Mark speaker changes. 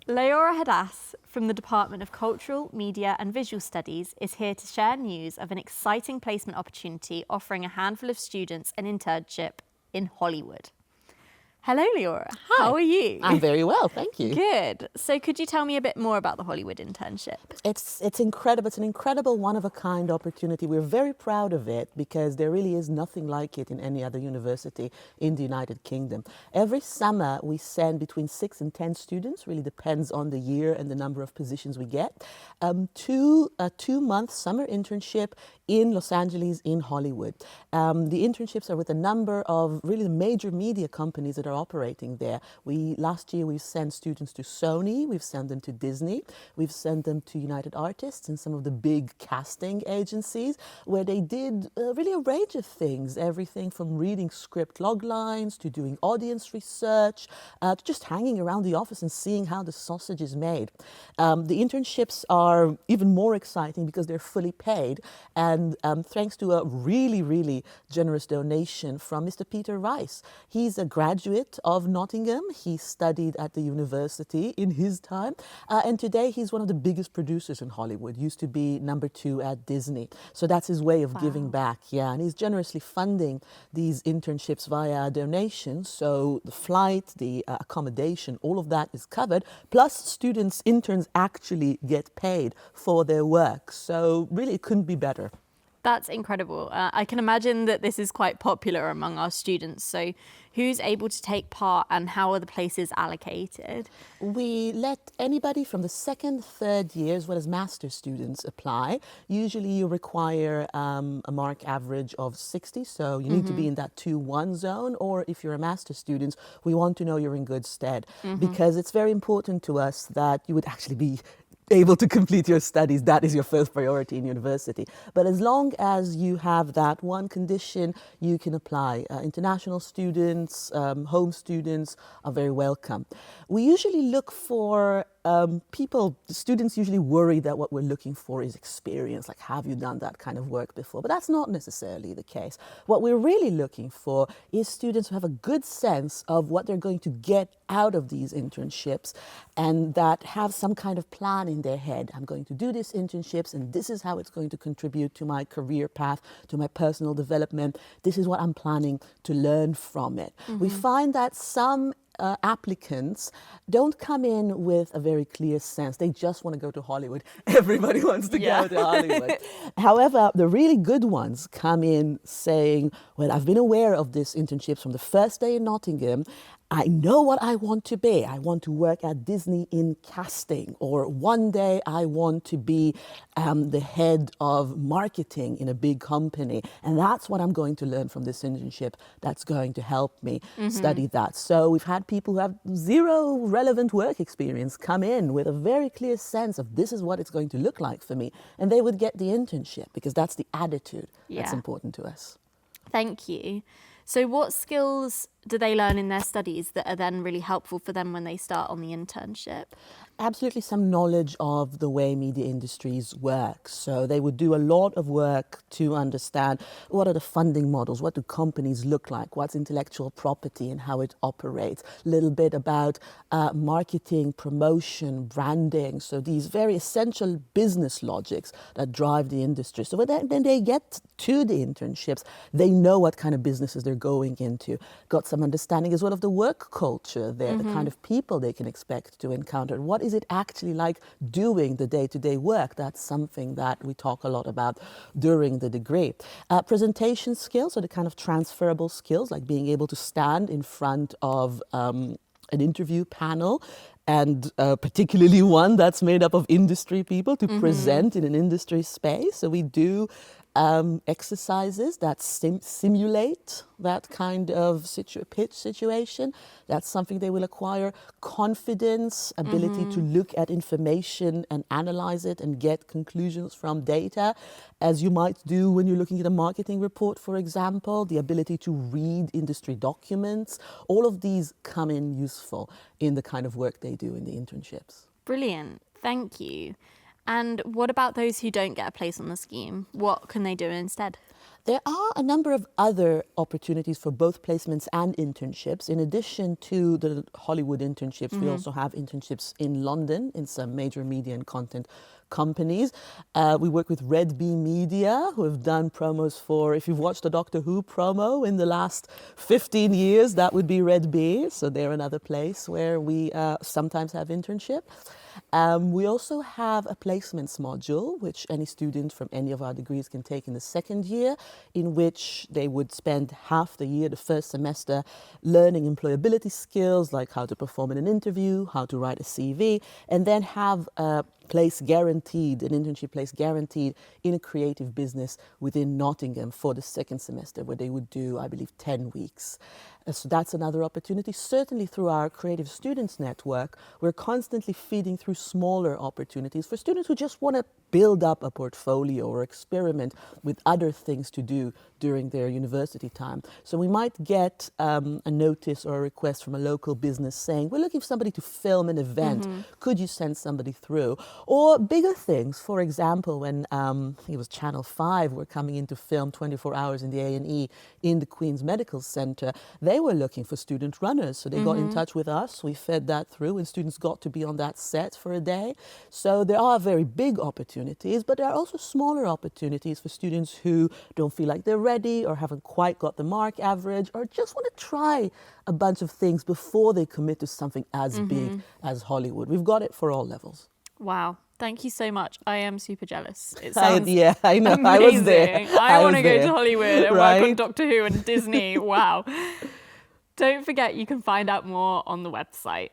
Speaker 1: Leora Hadas from the Department of Cultural, Media and Visual Studies is here to share news of an exciting placement opportunity offering a handful of students an internship in Hollywood. Hello, Leora.
Speaker 2: Hi.
Speaker 1: How are you?
Speaker 2: I'm very well, thank you.
Speaker 1: Good. So could you tell me a bit more about the Hollywood internship?
Speaker 2: It's incredible. It's an incredible one-of-a-kind opportunity. We're very proud of it because there really is nothing like it in any other university in the United Kingdom. Every summer we send between 6 and 10 students, really depends on the year and the number of positions we get, to a 2-month summer internship in Los Angeles, in Hollywood. The internships are with a number of really the major media companies that are operating there. Last year we've sent students to Sony, we've sent them to Disney, we've sent them to United Artists and some of the big casting agencies where they did really a range of things, everything from reading script log lines to doing audience research, to just hanging around the office and seeing how the sausage is made. The internships are even more exciting because they're fully paid, and thanks to a really, really generous donation from Mr. Peter Rice. He's a graduate of Nottingham. He studied at the university in his time, and today he's one of the biggest producers in Hollywood, used to be number 2 at Disney. So that's his way of giving back, yeah, and he's generously funding these internships via donations. So the flight, the accommodation, all of that is covered, plus students, interns actually get paid for their work. So really it couldn't be better.
Speaker 1: That's incredible. I can imagine that this is quite popular among our students. So who's able to take part and how are the places allocated?
Speaker 2: We let anybody from the 2nd, 3rd year as well as master's students apply. Usually you require a mark average of 60, so you need to be in that 2-1 zone, or if you're a master's student, we want to know you're in good stead because it's very important to us that you would actually be able to complete your studies. That is your first priority in university. But as long as you have that one condition, you can apply. International students, home students are very welcome. We usually look for students usually worry that what we're looking for is experience, like have you done that kind of work before? But that's not necessarily the case. What we're really looking for is students who have a good sense of what they're going to get out of these internships and that have some kind of plan in their head. I'm going to do these internships and this is how it's going to contribute to my career path, to my personal development. This is what I'm planning to learn from it. We find that some applicants don't come in with a very clear sense. They just want to go to Hollywood. Everybody wants to go to Hollywood. However, the really good ones come in saying, well, I've been aware of these internships from the first day in Nottingham. I know what I want to be. I want to work at Disney in casting, or one day I want to be the head of marketing in a big company. And that's what I'm going to learn from this internship. That's going to help me study that. So we've had people who have zero relevant work experience come in with a very clear sense of this is what it's going to look like for me. And they would get the internship because that's the attitude that's important to us.
Speaker 1: Thank you. So what skills do they learn in their studies that are then really helpful for them when they start on the internship?
Speaker 2: Absolutely some knowledge of the way media industries work. So they would do a lot of work to understand what are the funding models, what do companies look like, what's intellectual property and how it operates, a little bit about marketing, promotion, branding. So these very essential business logics that drive the industry. So when they get to the internships, they know what kind of businesses they're going into, got some understanding as well of the work culture there, the kind of people they can expect to encounter. What is it actually like doing the day-to-day work? That's something that we talk a lot about during the degree. Presentation skills are the kind of transferable skills, like being able to stand in front of an interview panel, and particularly one that's made up of industry people, to present in an industry space. So we do exercises that simulate that kind of pitch situation. That's something they will acquire. Confidence, ability to look at information and analyze it and get conclusions from data, as you might do when you're looking at a marketing report, for example. The ability to read industry documents. All of these come in useful in the kind of work they do in the internships.
Speaker 1: Brilliant. Thank you. And what about those who don't get a place on the scheme? What can they do instead?
Speaker 2: There are a number of other opportunities for both placements and internships. In addition to the Hollywood internships, we also have internships in London in some major media and content companies. We work with Red Bee Media, who have done promos for, if you've watched a Doctor Who promo in the last 15 years, that would be Red Bee. So they're another place where we sometimes have internships. We also have a placements module, which any student from any of our degrees can take in the second year, in which they would spend half the year, the first semester, learning employability skills like how to perform in an interview, how to write a CV, and then have a place guaranteed, an internship place guaranteed in a creative business within Nottingham for the second semester, where they would do, I believe, 10 weeks. So that's another opportunity. Certainly through our Creative Students Network, we're constantly feeding through smaller opportunities for students who just want to build up a portfolio or experiment with other things to do during their university time. So we might get a notice or a request from a local business saying, we're looking for somebody to film an event. Could you send somebody through? Or bigger things, for example, when it was Channel 5 were coming in to film 24 hours in the A&E in the Queen's Medical Centre, they were looking for student runners. So they got in touch with us, we fed that through, and students got to be on that set for a day. So there are very big opportunities, but there are also smaller opportunities for students who don't feel like they're ready or haven't quite got the mark average or just want to try a bunch of things before they commit to something as big as Hollywood. We've got it for all levels.
Speaker 1: Wow. Thank you so much. I am super jealous. It
Speaker 2: I
Speaker 1: sounds
Speaker 2: know.
Speaker 1: amazing.
Speaker 2: I was there.
Speaker 1: I want to go to Hollywood and
Speaker 2: right?
Speaker 1: work on Doctor Who and Disney. Wow. Don't forget, you can find out more on the website.